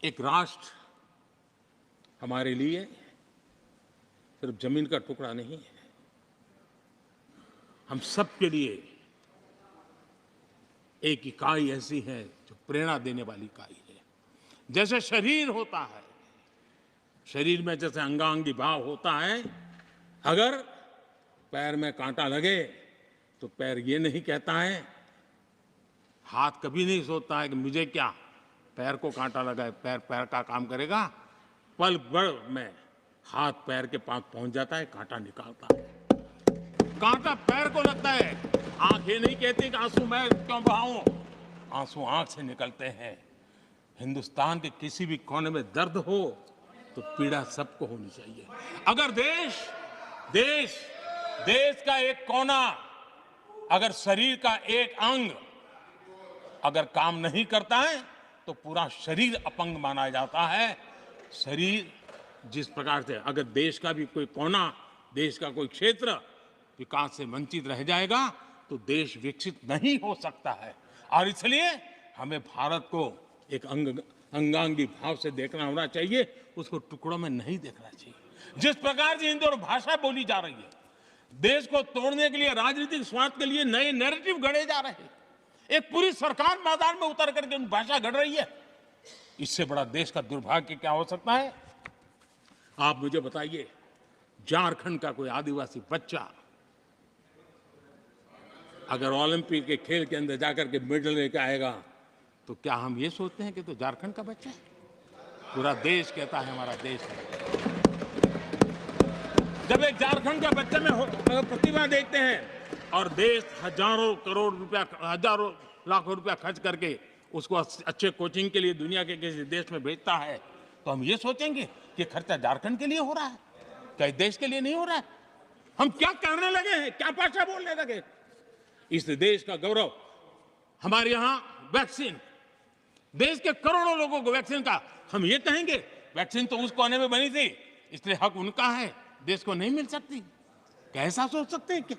एक राष्ट्र हमारे लिए सिर्फ जमीन का टुकड़ा नहीं है, हम सब के लिए एक इकाई ऐसी है जो प्रेरणा देने वाली इकाई है। जैसे शरीर होता है, शरीर में जैसे अंगांगी भाव होता है, अगर पैर में कांटा लगे तो पैर ये नहीं कहता है, हाथ कभी नहीं सोचता है कि मुझे क्या, पैर को कांटा लगा है, पैर पैर का काम करेगा। पल भर में हाथ पैर के पास पहुंच जाता है, कांटा निकालता है। कांटा पैर को लगता है, आंख ये नहीं कहती कि आंसू मैं क्यों बहाऊं, आंसू आंख से निकलते हैं। हिंदुस्तान के किसी भी कोने में दर्द हो तो पीड़ा सबको होनी चाहिए। अगर देश का एक कोना, अगर शरीर का एक अंग अगर काम नहीं करता है तो पूरा शरीर अपंग माना जाता है। शरीर जिस प्रकार से, अगर देश का भी कोई कोना, देश का कोई क्षेत्र विकास से वंचित रह जाएगा तो देश विकसित नहीं हो सकता है। और इसलिए हमें भारत को एक अंगांगी भाव से देखना होना चाहिए, उसको टुकड़ों में नहीं देखना चाहिए। जिस प्रकार से हिंदी और भाषा बोली जा रही है, देश को तोड़ने के लिए, राजनीतिक स्वार्थ के लिए नए नैरेटिव गढ़े जा रहे हैं। एक पूरी सरकार मैदान में उतर करके भाषा गढ़ रही है। इससे बड़ा देश का दुर्भाग्य क्या हो सकता है? आप मुझे बताइए, झारखंड का कोई आदिवासी बच्चा अगर ओलंपिक के खेल के अंदर जाकर के मेडल लेकर आएगा तो क्या हम ये सोचते हैं कि तो झारखंड का बच्चा है? पूरा देश कहता है हमारा देश है। जब एक झारखंड का बच्चे में प्रतिभा देखते हैं और देश हजारों करोड़ रुपया, हजारों लाखों रुपया खर्च करके उसको अच्छे कोचिंग के लिए दुनिया के किसी देश में भेजता है, तो हम ये सोचेंगे कि खर्चा झारखंड के लिए हो रहा है, क्या देश के लिए नहीं हो रहा है? हम क्या करने लगे हैं, क्या भाषा बोलने लगे? इस देश का गौरव, हमारे यहां वैक्सीन, देश के करोड़ों लोगों को वैक्सीन का, हम ये कहेंगे वैक्सीन तो उस कोने में बनी थी इसलिए हक उनका है, देश को नहीं मिल सकती? कैसा सोच सकते हैं? क्या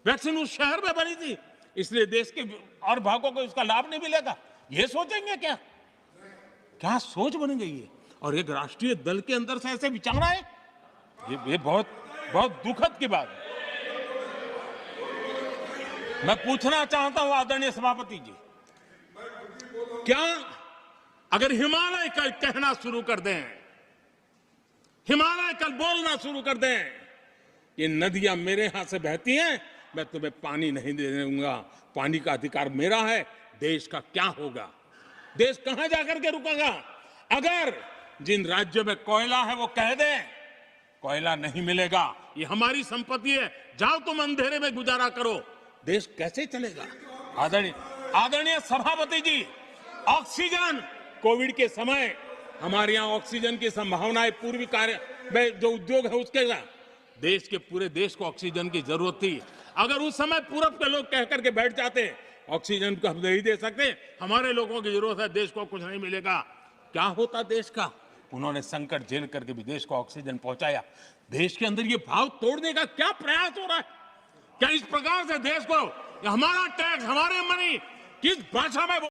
वैक्सीन उस शहर में बनी थी इसलिए देश के और भागों को इसका लाभ नहीं मिलेगा? ये सोचेंगे क्या? क्या सोच बन गई है? और एक राष्ट्रीय दल के अंदर से ऐसे विचार आए, ये बहुत बहुत दुखद की बात है। मैं पूछना चाहता हूं आदरणीय सभापति जी, क्या अगर हिमालय कल कहना शुरू कर दें, हिमालय कल बोलना शुरू कर दें, ये नदियां मेरे हाथ से बहती हैं, मैं तुम्हें पानी नहीं देने दूंगा, पानी का अधिकार मेरा है, देश का क्या होगा? देश कहां जाकर के रुकेगा? अगर जिन राज्यों में कोयला है वो कह दे कोयला नहीं मिलेगा, ये हमारी संपत्ति है, जाओ तुम अंधेरे में गुजारा करो, देश कैसे चलेगा? आदरणीय सभापति जी, ऑक्सीजन, कोविड के समय हमारे यहां ऑक्सीजन की संभावनाएं, पूर्वी कार्य में जो उद्योग है उसके साथ देश के पूरे देश को ऑक्सीजन की जरूरत थी। अगर उस समय पूरब के लोग कह करके बैठ जाते ऑक्सीजन को हम नहीं दे सकते, हमारे लोगों की जरूरत है, देश को कुछ नहीं मिलेगा, क्या होता देश का? उन्होंने संकट झेल करके भी देश को ऑक्सीजन पहुंचाया। देश के अंदर ये भाव तोड़ने का क्या प्रयास हो रहा है? क्या इस प्रकार से देश को हमारा टैक्स, हमारे मनी किस भाषा में